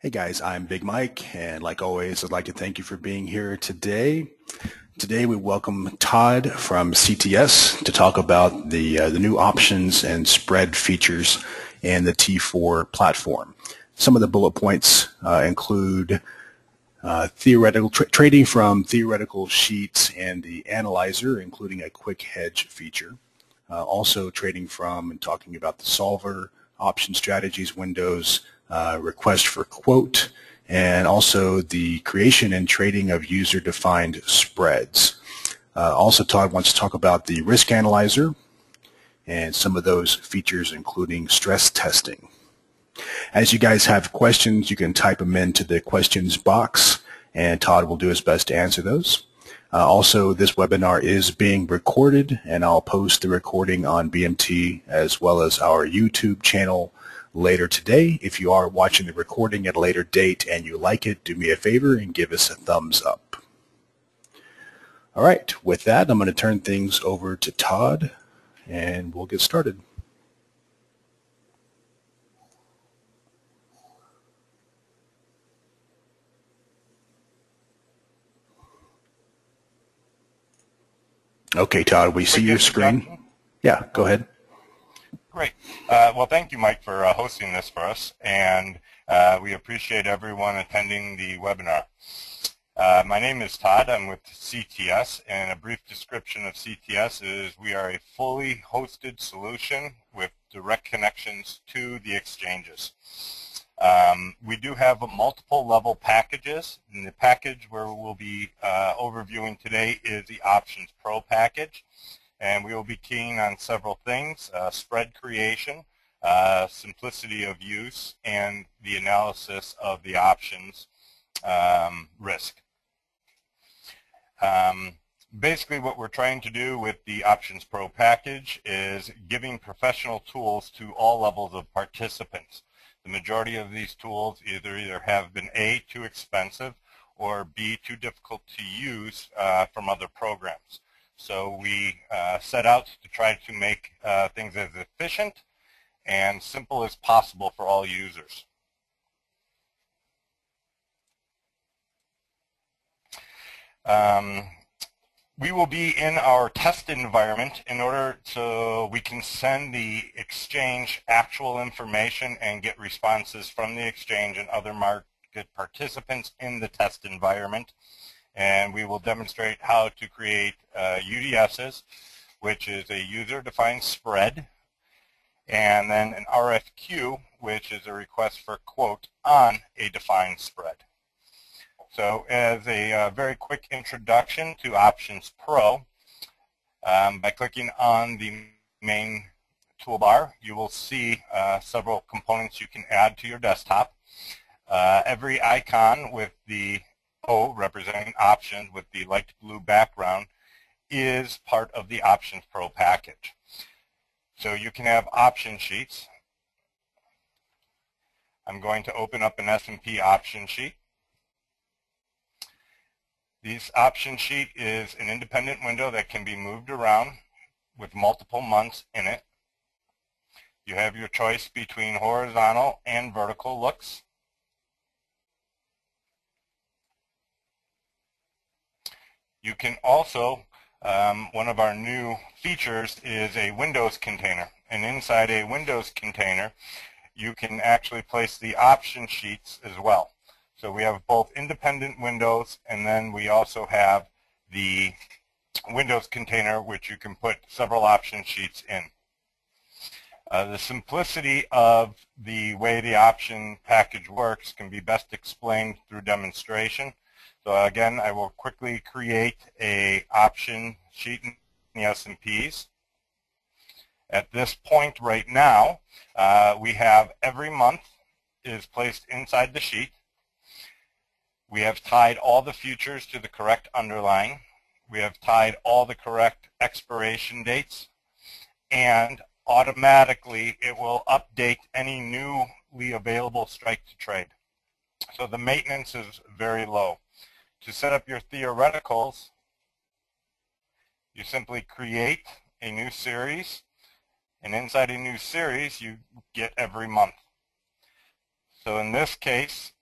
Hey guys, I'm Big Mike, and like always, I'd like to thank you for being here today. Today we welcome Todd from CTS to talk about the new options and spread features in the T4 platform. Some of the bullet points include theoretical trading from theoretical sheets and the analyzer, including a quick hedge feature. Also trading from and talking about the solver, option strategies windows, request for quote, and also the creation and trading of user-defined spreads. Also, Todd wants to talk about the risk analyzer and some of those features, including stress testing. As you guys have questions, you can type them into the questions box, and Todd will do his best to answer those. Also, this webinar is being recorded, and I'll post the recording on BMT as well as our YouTube channel later today. If you are watching the recording at a later date and you like it, do me a favor and give us a thumbs up. All right, with that, I'm going to turn things over to Todd, and we'll get started. Okay, Todd, we see your screen. Yeah, go ahead. Great. Well, thank you, Mike, for hosting this for us, and we appreciate everyone attending the webinar. My name is Todd. I'm with CTS, and a brief description of CTS is we are a fully hosted solution with direct connections to the exchanges. We do have multiple level packages, and the package where we'll be overviewing today is the Options Pro package. And we will be keying on several things: spread creation, simplicity of use, and the analysis of the options risk. Basically, what we're trying to do with the Options Pro package is giving professional tools to all levels of participants. The majority of these tools either have been A, too expensive, or B, too difficult to use from other programs. So we set out to try to make things as efficient and simple as possible for all users. We will be in our test environment in order so we can send the exchange actual information and get responses from the exchange and other market participants in the test environment. And we will demonstrate how to create UDSs, which is a user-defined spread, and then an RFQ, which is a request for quote on a defined spread. So as a very quick introduction to Options Pro, by clicking on the main toolbar, you will see several components you can add to your desktop. Every icon with the O representing options with the light blue background is part of the Options Pro package. So you can have option sheets. I'm going to open up an S&P option sheet. This option sheet is an independent window that can be moved around with multiple months in it. You have your choice between horizontal and vertical looks. You can also, one of our new features is a Windows container. And inside a Windows container, you can actually place the option sheets as well. So we have both independent windows, and then we also have the Windows container, which you can put several option sheets in. The simplicity of the way the option package works can be best explained through demonstration. So again, I will quickly create a option sheet in the S&Ps. At this point right now, we have every month is placed inside the sheet. We have tied all the futures to the correct underlying. We have tied all the correct expiration dates, and automatically it will update any newly available strike to trade. So the maintenance is very low. To set up your theoreticals, you simply create a new series, and inside a new series you get every month. So in this case,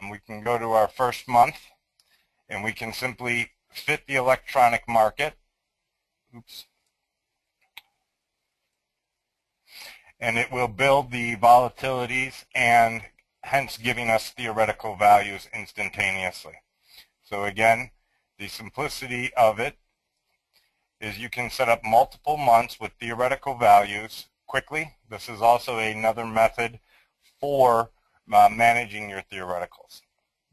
We can go to our first month, and we can simply fit the electronic market. Oops. And it will build the volatilities and hence giving us theoretical values instantaneously. So again, the simplicity of it is you can set up multiple months with theoretical values quickly. This is also another method for managing your theoreticals.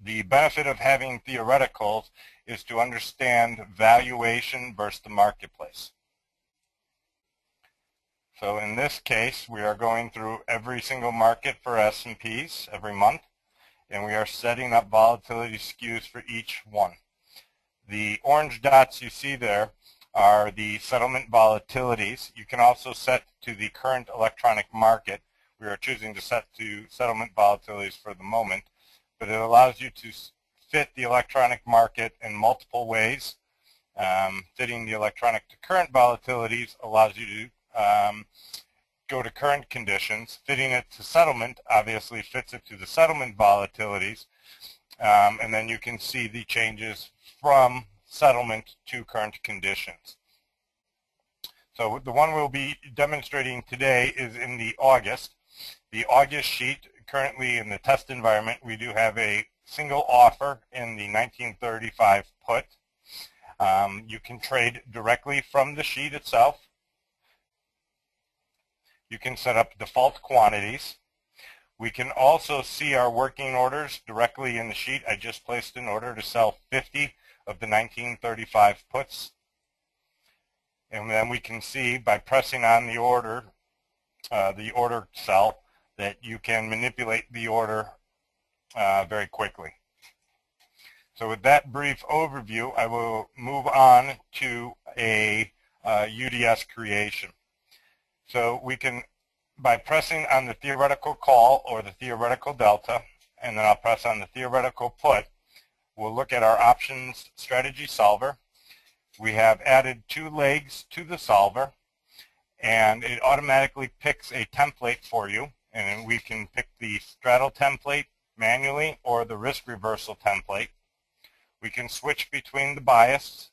The benefit of having theoreticals is to understand valuation versus the marketplace. So in this case, we are going through every single market for S&Ps every month, and we are setting up volatility skews for each one. The orange dots you see there are the settlement volatilities. You can also set to the current electronic market. We are choosing to set to settlement volatilities for the moment, but it allows you to fit the electronic market in multiple ways. Fitting the electronic to current volatilities allows you to go to current conditions. Fitting it to settlement obviously fits it to the settlement volatilities, and then you can see the changes from settlement to current conditions. So the one we'll be demonstrating today is in the August. The August sheet, currently in the test environment, we do have a single offer in the 1935 put. You can trade directly from the sheet itself. You can set up default quantities. We can also see our working orders directly in the sheet. I just placed an order to sell 50 of the 1935 puts. And then we can see by pressing on the order cell, that you can manipulate the order very quickly. So with that brief overview, I will move on to a UDS creation. So we can, by pressing on the theoretical call or the theoretical delta, and then I'll press on the theoretical put, we'll look at our options strategy solver. We have added 2 legs to the solver, and it automatically picks a template for you, and we can pick the straddle template manually or the risk reversal template. We can switch between the bias,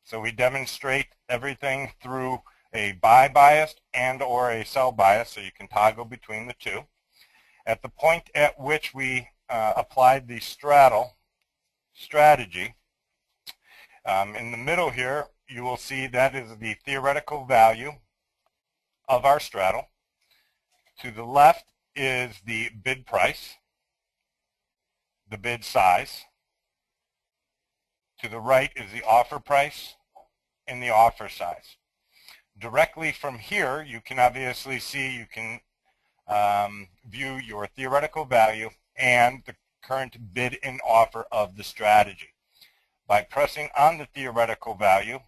so we demonstrate everything through a buy bias and or a sell bias, so you can toggle between the two. At the point at which we applied the straddle strategy, in the middle here you will see that is the theoretical value of our straddle. To the left is the bid price, the bid size. To the right is the offer price and the offer size. Directly from here, you can obviously see, you can view your theoretical value and the current bid and offer of the strategy. By pressing on the theoretical value,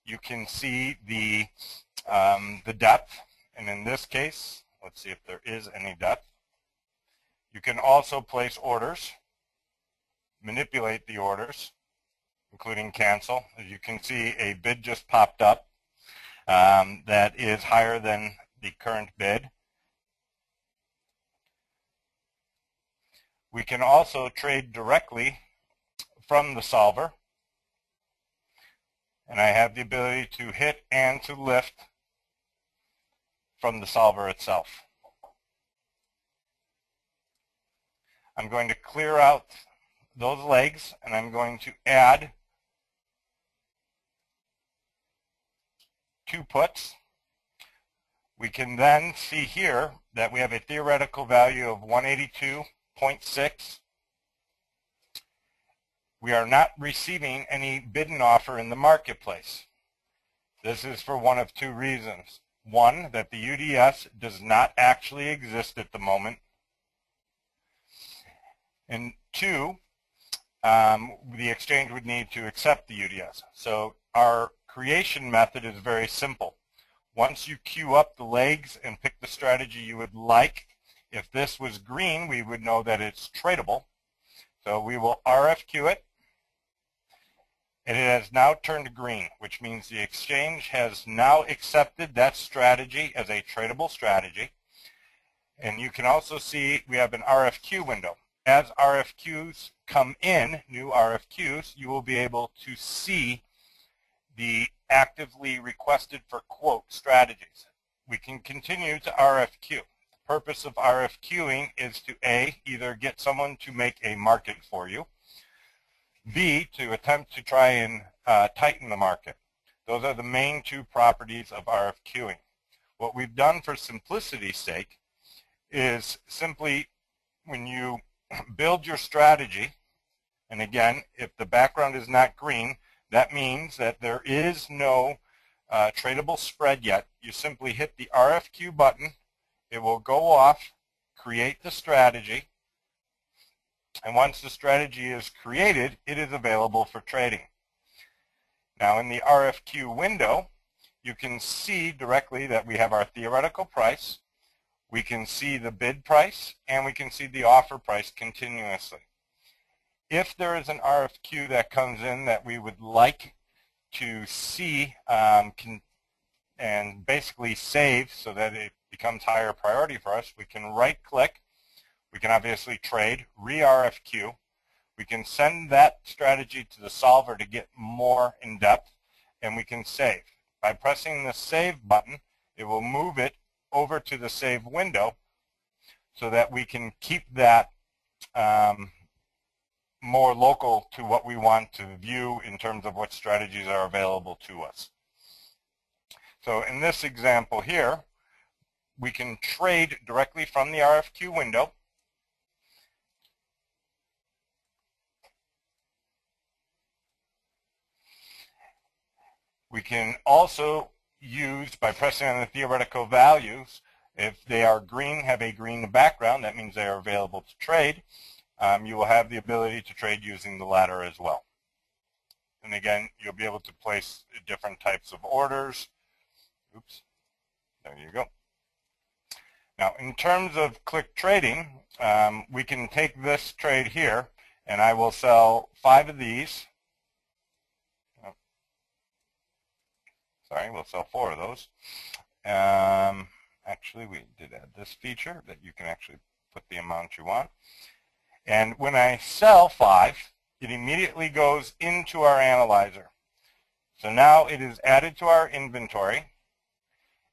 you can see the depth, and in this case, let's see if there is any depth. You can also place orders, manipulate the orders, including cancel. As you can see, a bid just popped up that is higher than the current bid. We can also trade directly from the solver, and I have the ability to hit and to lift from the solver itself. I'm going to clear out those legs, and I'm going to add 2 puts. We can then see here that we have a theoretical value of 182.6. We are not receiving any bid and offer in the marketplace. This is for one of 2 reasons. One, that the UDS does not actually exist at the moment. And 2, the exchange would need to accept the UDS. So our creation method is very simple. Once you queue up the legs and pick the strategy you would like, if this was green, we would know that it's tradable. So we will RFQ it, and it has now turned green, which means the exchange has now accepted that strategy as a tradable strategy. And you can also see we have an RFQ window. as RFQs come in, new RFQs, you will be able to see the actively requested for quote strategies. We can continue to RFQ. The purpose of RFQing is to A, either get someone to make a market for you, B, to attempt to try and tighten the market. Those are the main two properties of RFQing. What we've done for simplicity's sake is simply when you build your strategy, and again, if the background is not green, that means that there is no tradable spread yet. You simply hit the RFQ button, it will go off, create the strategy, and once the strategy is created, it is available for trading. Now in the RFQ window, you can see directly that we have our theoretical price, we can see the bid price, and we can see the offer price continuously. If there is an RFQ that comes in that we would like to see and basically save so that it becomes higher priority for us, we can right-click. We can obviously trade, re-RFQ. We can send that strategy to the solver to get more in-depth, and we can save. By pressing the Save button, it will move it over to the Save window so that we can keep that more local to what we want to view in terms of what strategies are available to us. So in this example here, we can trade directly from the RFQ window. We can also use, by pressing on the theoretical values, if they are green, have a green background, that means they are available to trade. You will have the ability to trade using the ladder as well. And again, you'll be able to place different types of orders. Oops, there you go. Now, in terms of click trading, we can take this trade here, and I will sell 5 of these. Sorry, we'll sell 4 of those. Actually, we did add this feature that you can actually put the amount you want. And when I sell 5, it immediately goes into our analyzer. So now it is added to our inventory,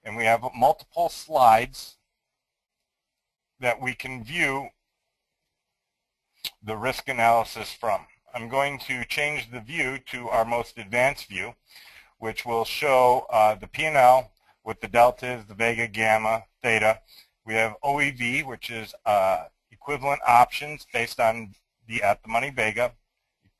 and we have multiple slides that we can view the risk analysis from. I'm going to change the view to our most advanced view, which will show the P&L with the deltas, the vega, gamma, theta. We have OEV, which is equivalent options based on the at-the-money vega.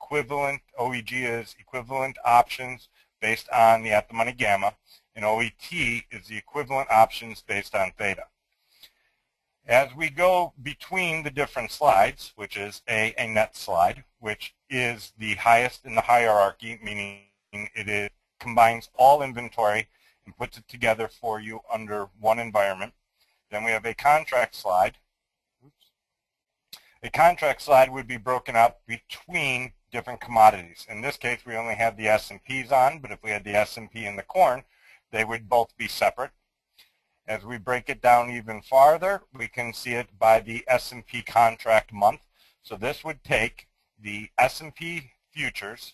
Equivalent OEG is equivalent options based on the at-the-money gamma. And OET is the equivalent options based on theta. As we go between the different slides, which is a net slide, which is the highest in the hierarchy, meaning it combines all inventory and puts it together for you under one environment. Then we have a contract slide. Oops. A contract slide would be broken up between different commodities. In this case, we only have the S&Ps on, but if we had the S&P and the corn, they would both be separate. As we break it down even farther, we can see it by the S&P contract month. So this would take the S&P futures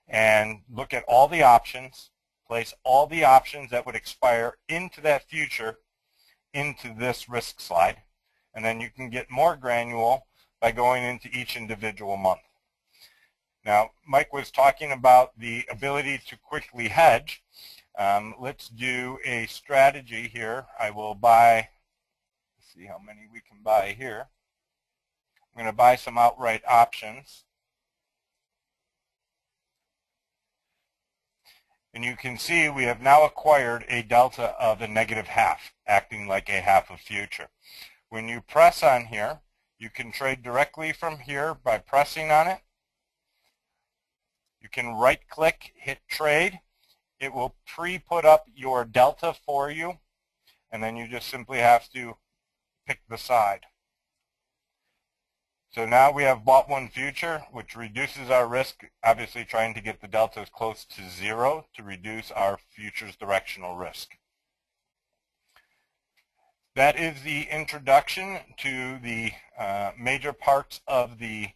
and look at all the options, place all the options that would expire into that future into this risk slide, and then you can get more granular by going into each individual month. Now, Mike was talking about the ability to quickly hedge. Let's do a strategy here. I will buy, let's see how many we can buy here. I'm going to buy some outright options. And you can see we have now acquired a delta of a -0.5, acting like a half of future. When you press on here, you can trade directly from here by pressing on it. You can right-click, hit trade. It will pre-put up your delta for you, and then you just simply have to pick the side. So now we have bought one future, which reduces our risk, obviously trying to get the delta as close to 0 to reduce our futures directional risk. that is the introduction to the major parts of the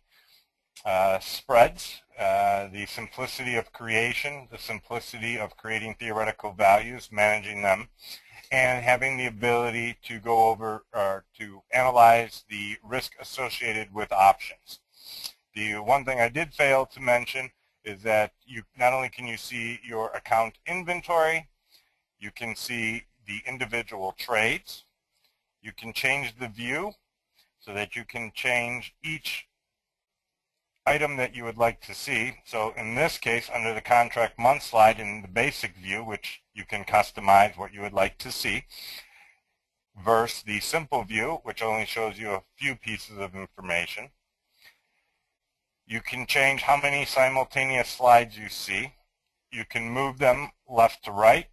spreads, the simplicity of creation, the simplicity of creating theoretical values, managing them, and having the ability to go over or to analyze the risk associated with options. The one thing I did fail to mention is that you not only can you see your account inventory, you can see the individual trades, you can change the view so that you can change each item that you would like to see. So in this case, under the contract month slide in the basic view, which you can customize what you would like to see, versus the simple view, which only shows you a few pieces of information. You can change how many simultaneous slides you see. You can move them left to right.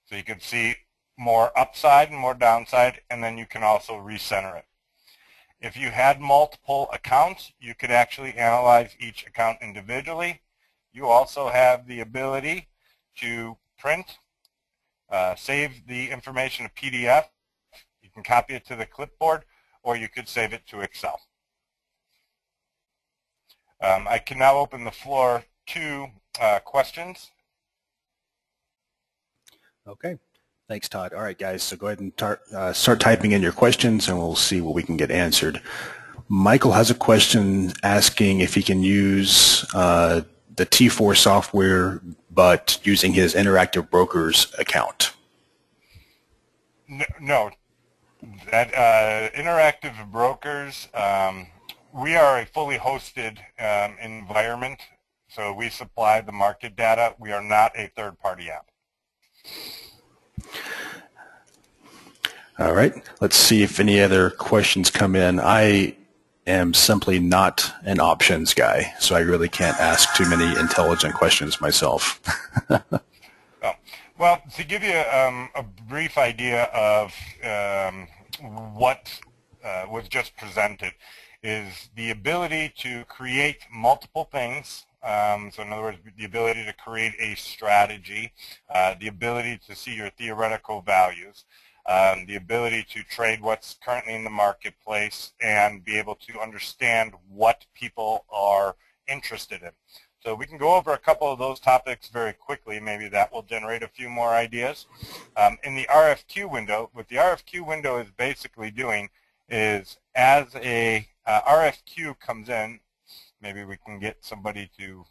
So you can see more upside and more downside, and then you can also recenter it. If you had multiple accounts, you could actually analyze each account individually. You also have the ability to print, save the information to PDF. You can copy it to the clipboard, or you could save it to Excel. I can now open the floor to questions. Okay. Thanks, Todd. All right, guys, so go ahead and start typing in your questions, and we'll see what we can get answered. Michael has a question asking if he can use the T4 software, but using his Interactive Brokers account. No. That Interactive Brokers, we are a fully hosted environment, so we supply the market data. We are not a third-party app. All right, let's see if any other questions come in. I am simply not an options guy, so I really can't ask too many intelligent questions myself. Oh. Well, to give you a brief idea of what was just presented is the ability to create multiple things. So in other words, the ability to create a strategy, the ability to see your theoretical values, the ability to trade what's currently in the marketplace and be able to understand what people are interested in. So we can go over a couple of those topics very quickly. Maybe that will generate a few more ideas. In the RFQ window, what the RFQ window is basically doing is as a RFQ comes in, maybe we can get somebody to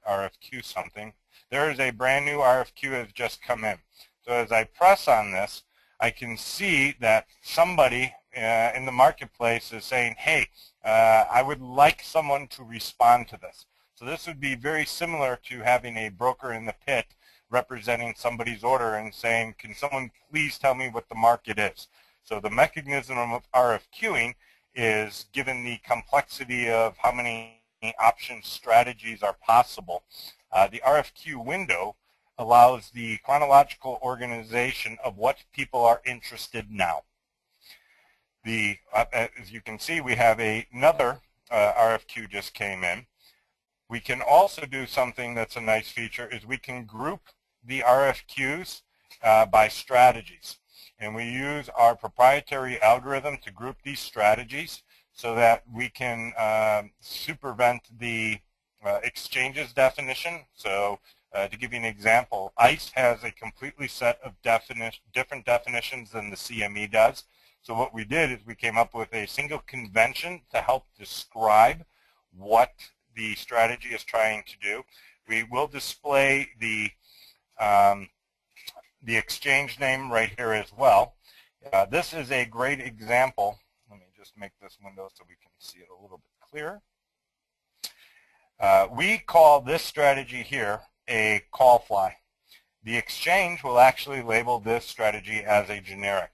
RFQ something. There is a brand new RFQ that has just come in. So as I press on this, I can see that somebody in the marketplace is saying, hey, I would like someone to respond to this. So this would be very similar to having a broker in the pit representing somebody's order and saying, can someone please tell me what the market is? So the mechanism of RFQing is, given the complexity of how many option strategies are possible, the RFQ window allows the chronological organization of what people are interested now. As you can see, we have another RFQ just came in. We can also do something that's a nice feature, is we can group the RFQs by strategies. And we use our proprietary algorithm to group these strategies so that we can supervent the exchanges definition. So to give you an example, ICE has a completely set of different definitions than the CME does. So what we did is we came up with a single convention to help describe what the strategy is trying to do. We will display the exchange name right here as well. This is a great example. Let me just make this window so we can see it a little bit clearer. We call this strategy here a call fly. The exchange will actually label this strategy as a generic.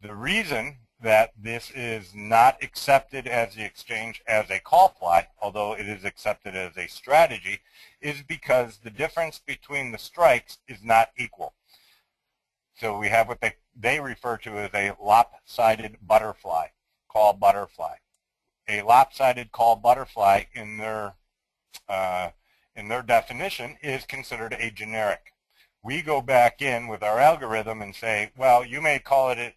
The reason that this is not accepted as the exchange as a call fly, although it is accepted as a strategy, is because the difference between the strikes is not equal. So we have what they refer to as a lopsided butterfly, call butterfly. A lopsided call butterfly in their definition is considered a generic. we go back in with our algorithm and say, well, you may call it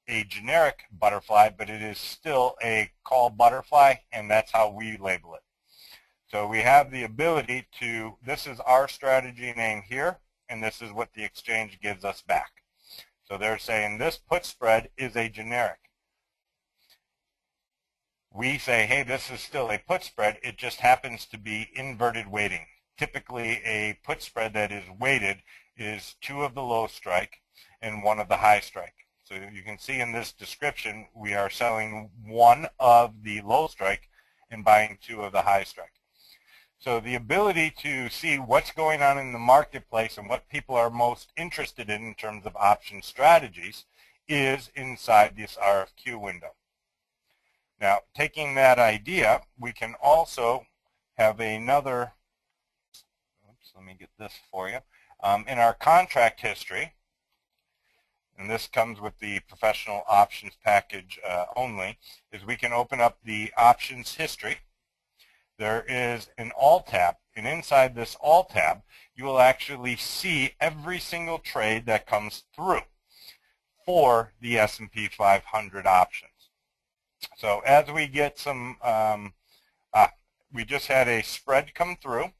a generic butterfly, but it is still a call butterfly, and that's how we label it. So we have the ability to, this is our strategy name here, and this is what the exchange gives us back. So they're saying this put spread is a generic. We say, hey, this is still a put spread. It just happens to be inverted weighting. Typically, a put spread that is weighted is 2 of the low strike and 1 of the high strike. So you can see in this description, we are selling 1 of the low strike and buying 2 of the high strike. So the ability to see what's going on in the marketplace and what people are most interested in terms of option strategies is inside this RFQ window. Now, taking that idea, we can also have another, oops, let me get this for you. In our contract history, and this comes with the professional options package only, is we can open up the options history. There is an All tab, and inside this All tab, you will actually see every single trade that comes through for the S&P 500 options. So as we get some, we just had a spread come through.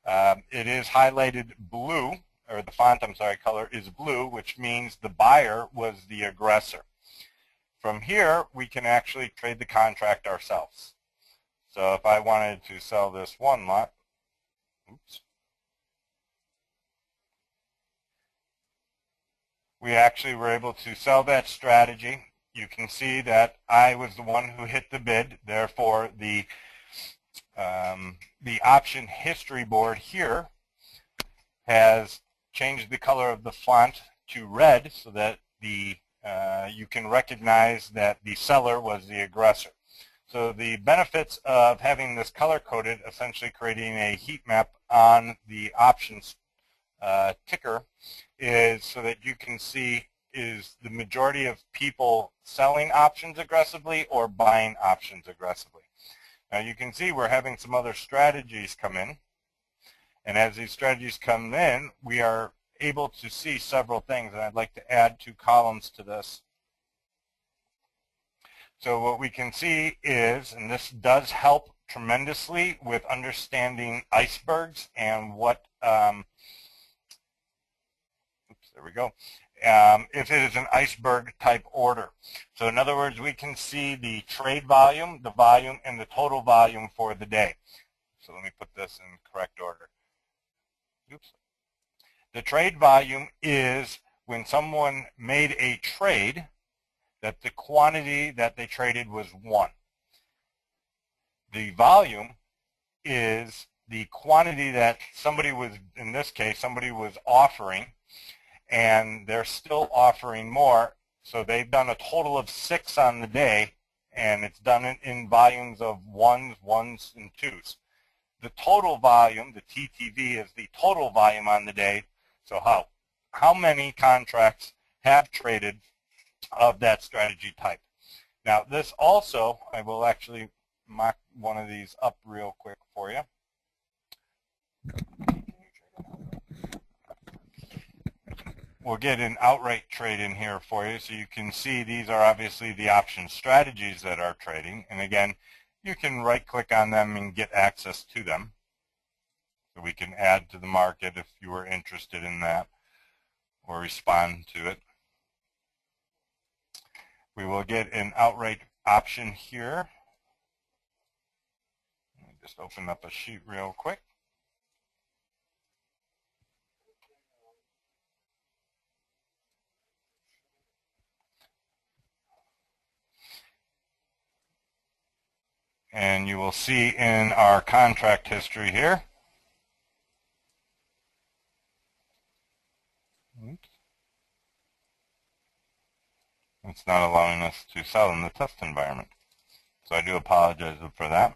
It is highlighted blue, or the font, I'm sorry, color is blue, which means the buyer was the aggressor. From here, we can actually trade the contract ourselves. So if I wanted to sell this 1 lot, oops, we actually were able to sell that strategy. You can see that I was the one who hit the bid. Therefore, the option history board here has changed the color of the font to red so that you can recognize that the seller was the aggressor. So the benefits of having this color-coded, essentially creating a heat map on the options ticker, is so that you can see is the majority of people selling options aggressively or buying options aggressively. Now you can see we're having some other strategies come in, and as these strategies come in, we are able to see several things, and I'd like to add 2 columns to this. So what we can see is, and this does help tremendously with understanding icebergs and what, oops, there we go, if it is an iceberg type order. So in other words, we can see the trade volume, the volume, and the total volume for the day. So let me put this in correct order. Oops. The trade volume is when someone made a trade that the quantity that they traded was 1. The volume is the quantity that somebody was, in this case, somebody was offering, and they're still offering more. So they've done a total of 6 on the day, and it's done in volumes of 1s, 1s, and 2s. The total volume, the TTV, is the total volume on the day. So how many contracts have traded of that strategy type. Now this also, I will actually mock one of these up real quick for you. We'll get an outright trade in here for you, so you can see these are obviously the option strategies that are trading, and again, you can right click on them and get access to them. So we can add to the market if you were interested in that or respond to it. We will get an outright option here. Let me just open up a sheet real quick. And you will see in our contract history here. Oops. It's not allowing us to sell in the test environment. So I do apologize for that.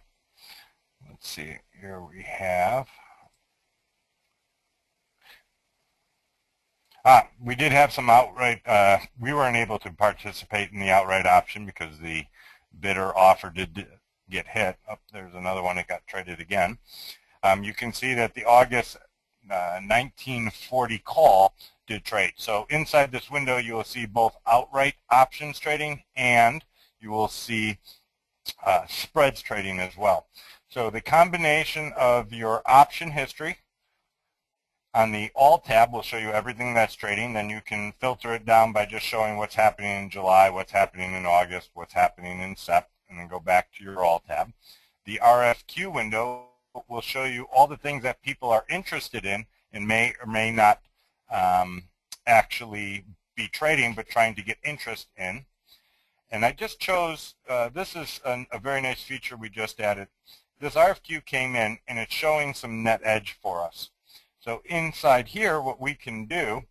Let's see, here we have, we did have some outright, we weren't able to participate in the outright option because the bidder offer did get hit. Oh, there's another one that got traded again. You can see that the August 1940 call to trade. So inside this window, you will see both outright options trading and you will see spreads trading as well. So the combination of your option history on the All tab will show you everything that's trading. Then you can filter it down by just showing what's happening in July, what's happening in August, what's happening in Sep, and then go back to your All tab. The RFQ window will show you all the things that people are interested in and may or may not actually be trading, but trying to get interest in. And I just chose, this is a very nice feature we just added. This RFQ came in and it's showing some net edge for us. So inside here, what we can do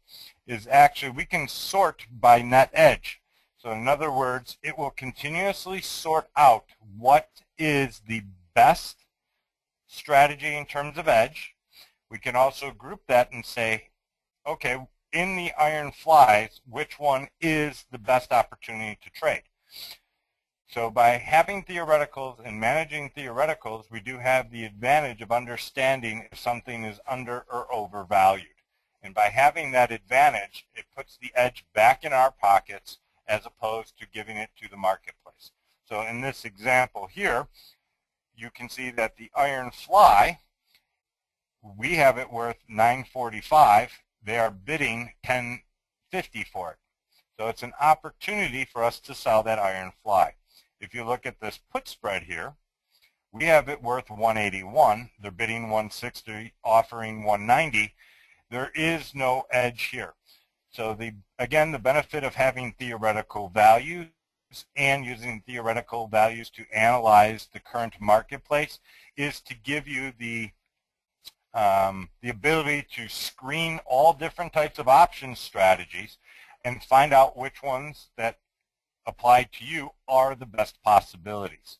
is actually we can sort by net edge. So in other words, it will continuously sort out what is the best strategy in terms of edge. We can also group that and say, okay, in the iron flies, which one is the best opportunity to trade? So by having theoreticals and managing theoreticals, we do have the advantage of understanding if something is under or overvalued. And by having that advantage, it puts the edge back in our pockets as opposed to giving it to the marketplace. So in this example here, you can see that the iron fly, we have it worth $9.45. They are bidding $10.50 for it. So it's an opportunity for us to sell that iron fly. If you look at this put spread here, we have it worth $181. They're bidding $160, offering $190. There is no edge here. So again, the benefit of having theoretical values and using theoretical values to analyze the current marketplace is to give you the ability to screen all different types of option strategies and find out which ones that apply to you are the best possibilities.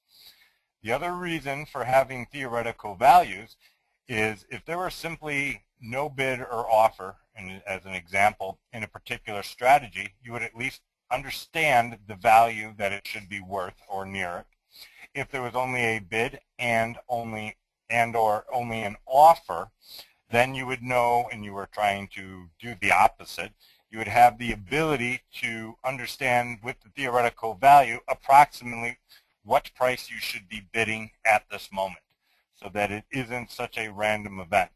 The other reason for having theoretical values is if there were simply no bid or offer, and as an example, in a particular strategy, you would at least understand the value that it should be worth or near it. If there was only a bid and or only an offer, then you would know, and you were trying to do the opposite, you would have the ability to understand with the theoretical value approximately what price you should be bidding at this moment so that it isn't such a random event.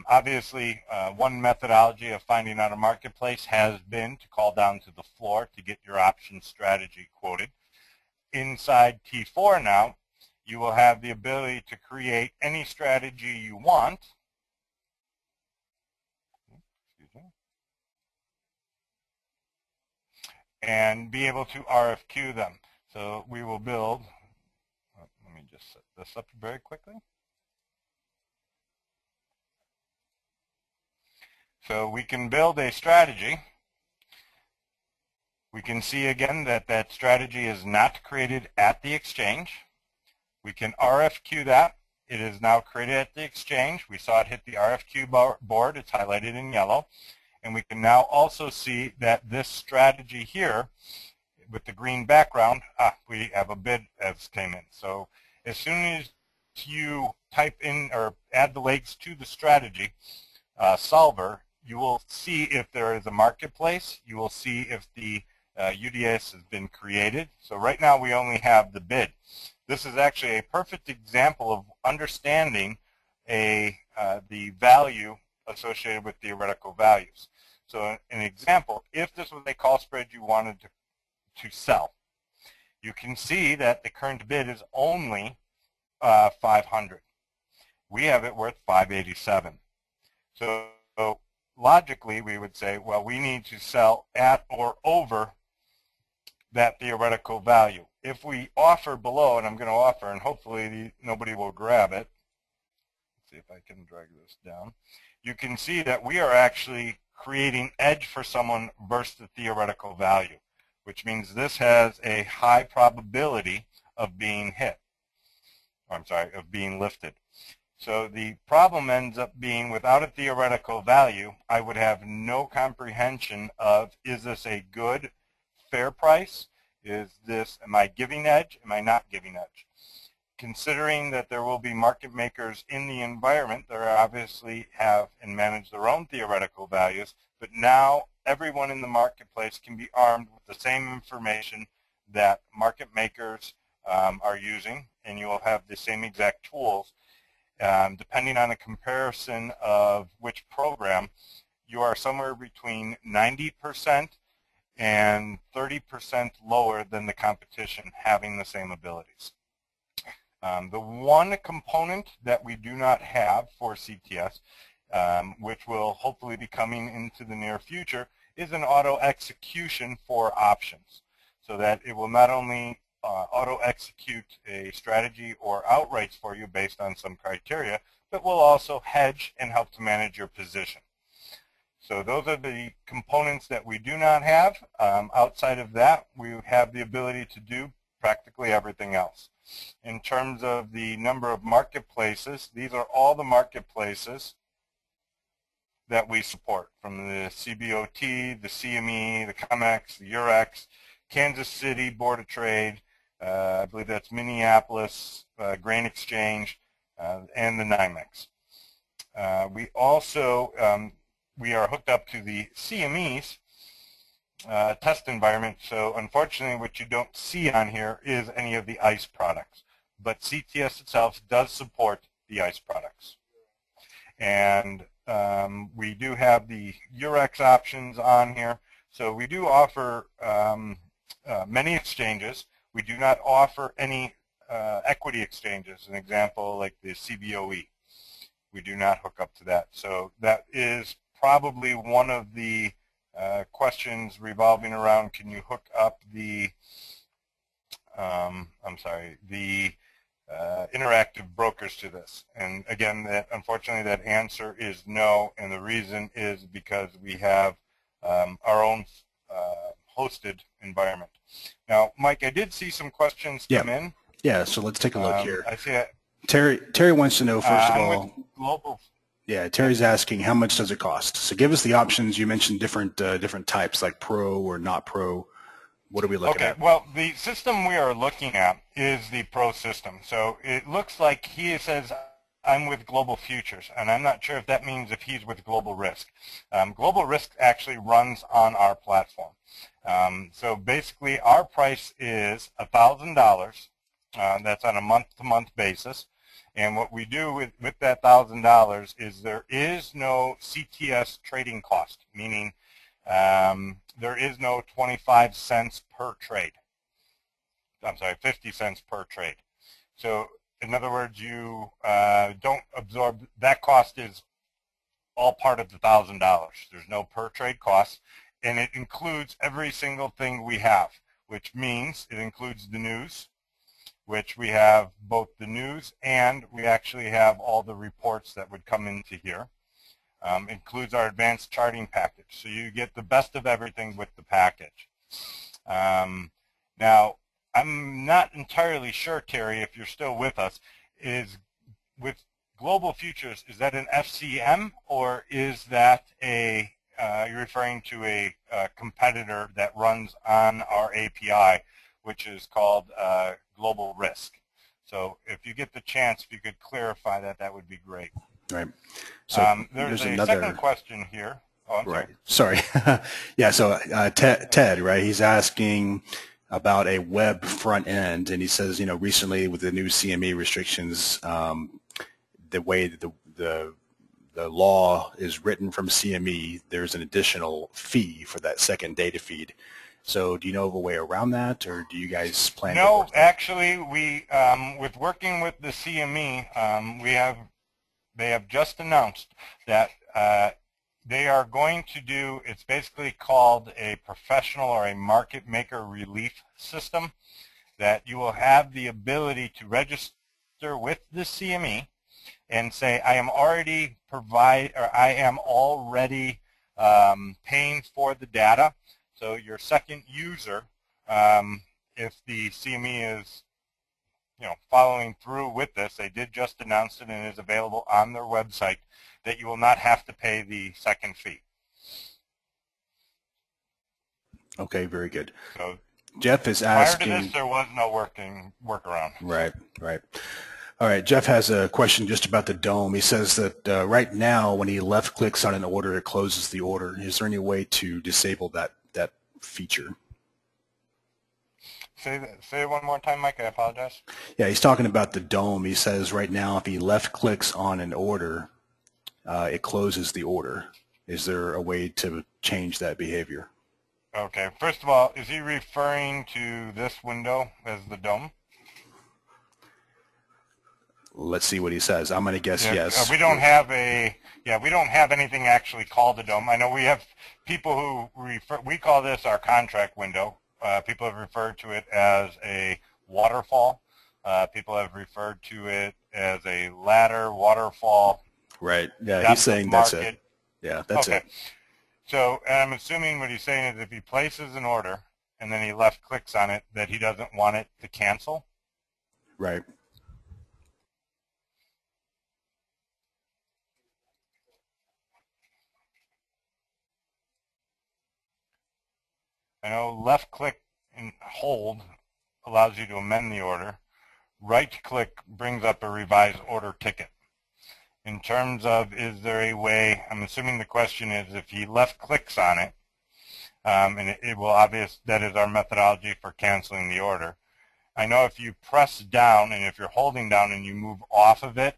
Obviously, one methodology of finding out a marketplace has been to call down to the floor to get your option strategy quoted. Inside T4 now, you will have the ability to create any strategy you want. And be able to RFQ them. So we will build, let me just set this up very quickly. So we can build a strategy. We can see again that that strategy is not created at the exchange. We can RFQ that. It is now created at the exchange. We saw it hit the RFQ board. It's highlighted in yellow. And we can now also see that this strategy here with the green background, we have a bid as came in. So as soon as you type in or add the legs to the strategy solver, you will see if there is a marketplace. You will see if the UDS has been created. So right now we only have the bid. This is actually a perfect example of understanding the value associated with theoretical values. So an example, if this was a call spread you wanted to sell, you can see that the current bid is only 500. We have it worth 587. So logically we would say, well, we need to sell at or over that theoretical value. If we offer below, and I'm going to offer, and hopefully nobody will grab it. Let's see if I can drag this down. You can see that we are actually creating edge for someone versus the theoretical value, which means this has a high probability of being hit. Or, I'm sorry, of being lifted. So the problem ends up being without a theoretical value, I would have no comprehension of, is this a good, fair price? Is this, am I giving edge? Am I not giving edge? considering that there will be market makers in the environment that obviously have and manage their own theoretical values, but now everyone in the marketplace can be armed with the same information that market makers are using, and you will have the same exact tools. Depending on a comparison of which program, you are somewhere between 90% and 30% lower than the competition having the same abilities. The one component that we do not have for CTS, which will hopefully be coming into the near future, is an auto execution for options, so that it will not only auto execute a strategy or outrights for you based on some criteria, but will also hedge and help to manage your position. So those are the components that we do not have. Outside of that, we have the ability to do practically everything else. In terms of the number of marketplaces, these are all the marketplaces that we support, from the CBOT, the CME, the COMEX, the Eurex, Kansas City Board of Trade, I believe that's Minneapolis, Grain Exchange, and the NYMEX. We also, we are hooked up to the CME's test environment, so unfortunately what you don't see on here is any of the ICE products. But CTS itself does support the ICE products. And we do have the Eurex options on here. So we do offer many exchanges. We do not offer any equity exchanges, an example like the CBOE. We do not hook up to that. So that is probably one of the questions revolving around, can you hook up the, the interactive brokers to this? And again, unfortunately that answer is no, and the reason is because we have our own hosted environment. Now, Mike, I did see some questions come in. Yeah, so let's take a look here. I see it. Terry wants to know, first of all, global. Yeah, Terry's asking, how much does it cost? So give us the options. You mentioned different types, like pro or not pro. What are we looking at? Okay, well, the system we are looking at is the pro system. So it looks like he says, I'm with Global Futures, and I'm not sure if that means if he's with Global Risk. Global Risk actually runs on our platform. So basically, our price is $1,000. That's on a month-to-month basis. And what we do with that $1,000 is there is no CTS trading cost, meaning there is no 25 cents per trade. I'm sorry, 50 cents per trade. So in other words, you don't absorb, that cost is all part of the $1,000. There's no per trade cost, and it includes every single thing we have, which means it includes the news, which we have both the news and we actually have all the reports that would come into here. Includes our advanced charting package. So you get the best of everything with the package. Now, I'm not entirely sure, Terry, if you're still with us, is with Global Futures, is that an FCM or is that a, you're referring to a competitor that runs on our API, which is called Global Risk? So if you get the chance, if you could clarify that, that would be great. Right. So there's a second question here. Oh, right. Sorry. Yeah. So Ted, right? He's asking about a web front end, and he says, you know, recently with the new CME restrictions, the way that the law is written from CME, there's an additional fee for that second data feed. So do you know of a way around that, or do you guys plan to work that? Actually, we, with working with the CME, they have just announced that they are going to do, it's basically called a professional or a market maker relief system, that you will have the ability to register with the CME and say, I am already paying for the data. So your second user, if the CME is, you know, following through with this, they did just announce it and it is available on their website, that you will not have to pay the second fee. Okay, very good. So Jeff is Prior to this, asking, there was no workaround. right, right. All right, Jeff has a question just about the dome. He says that right now, when he left clicks on an order, it closes the order. Is there any way to disable that feature? Say it one more time, Mike. I apologize. Yeah, he's talking about the dome. He says right now, if he left clicks on an order, it closes the order. Is there a way to change that behavior? Okay. First of all, is he referring to this window as the dome? Let's see what he says. I'm going to guess Yeah, yes. we don't have we don't have anything actually called a dome. I know we have people who we call this our contract window. People have referred to it as a waterfall. People have referred to it as a ladder, waterfall. Right. Yeah, he's Depth of saying that's market. it. Yeah, that's Okay. it. So I'm assuming what he's saying is if he places an order and then he left clicks on it, that he doesn't want it to cancel. Right. I know left click and hold allows you to amend the order. Right click brings up a revised order ticket. In terms of, is there a way, I'm assuming the question is if he left clicks on it, and it will obvious, that is our methodology for canceling the order. I know if you press down and if you're holding down and you move off of it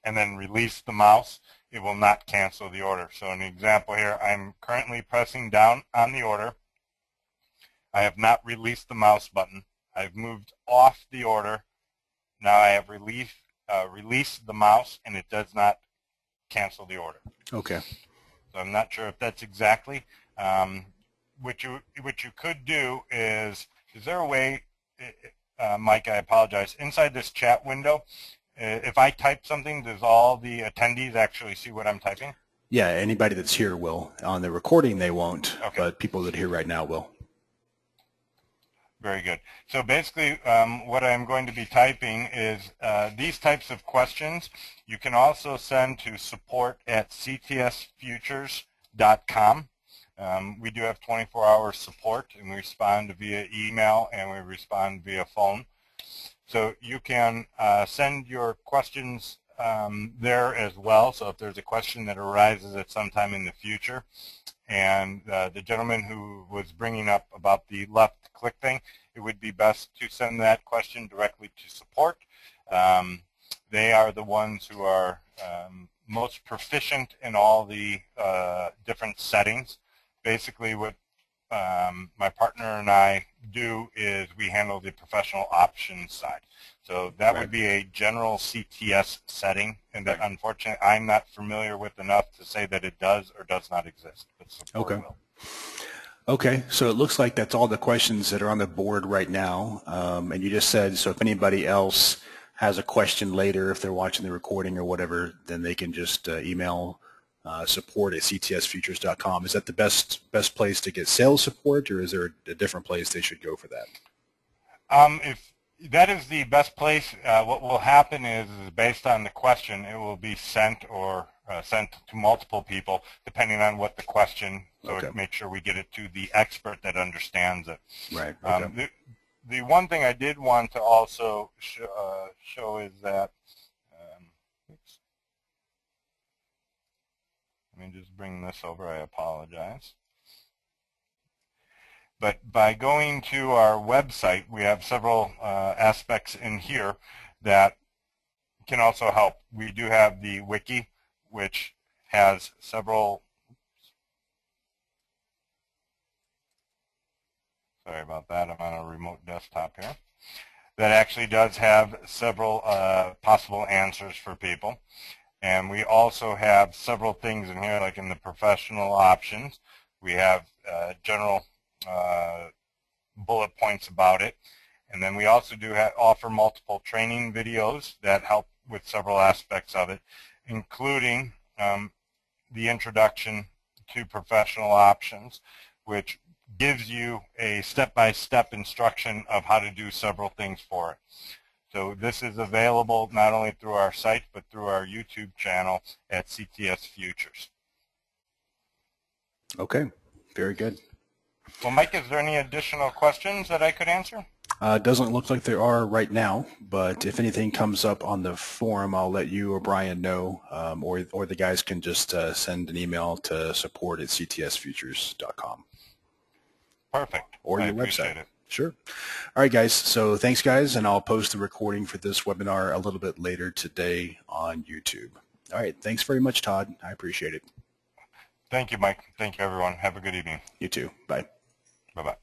and then release the mouse, it will not cancel the order. So an example here, I'm currently pressing down on the order. I have not released the mouse button. I've moved off the order. Now I have released the mouse, and it does not cancel the order. Okay. So I'm not sure if that's exactly. What you could do is there a way, Mike, I apologize, inside this chat window, if I type something, does all the attendees actually see what I'm typing? Yeah, anybody that's here will. On the recording, they won't, Okay. but people that are here right now will. Very good. So basically, what I'm going to be typing is these types of questions. You can also send to support@ctsfutures.com. We do have 24-hour support, and we respond via email and we respond via phone. So you can send your questions there as well. So if there's a question that arises at some time in the future, and the gentleman who was bringing up about the left click thing, it would be best to send that question directly to support. They are the ones who are most proficient in all the different settings. Basically what my partner and I do is we handle the professional options side. So that would be a general CTS setting, and that unfortunately I'm not familiar with enough to say that it does or does not exist. But support will. Okay, so it looks like that's all the questions that are on the board right now. And you just said, so if anybody else has a question later, if they're watching the recording or whatever, then they can just email support@ctsfutures.com. Is that the best place to get sales support, or is there a different place they should go for that? If that is the best place, what will happen is based on the question, it will be sent or sent to multiple people depending on what the question, so make sure we get it to the expert that understands it. Right. Okay. The one thing I did want to also show is that, oops. Let me just bring this over, I apologize. But by going to our website, we have several aspects in here that can also help. We do have the wiki, which has several, sorry about that, I'm on a remote desktop here, that actually does have several possible answers for people. And we also have several things in here, like in the professional options. We have general bullet points about it. And then we also do offer multiple training videos that help with several aspects of it, including the introduction to professional options, which gives you a step-by-step instruction of how to do several things for it. So this is available not only through our site, but through our YouTube channel at CTS Futures. Okay, very good. Well, Mike, is there any additional questions that I could answer? Doesn't look like there are right now, but if anything comes up on the forum, I'll let you or Brian know, or the guys can just send an email to support@ctsfutures.com. Perfect. Or I your appreciate website. it. Sure. All right, guys. So thanks, guys, and I'll post the recording for this webinar a little bit later today on YouTube. All right. Thanks very much, Todd. I appreciate it. Thank you, Mike. Thank you, everyone. Have a good evening. You too. Bye. Bye-bye.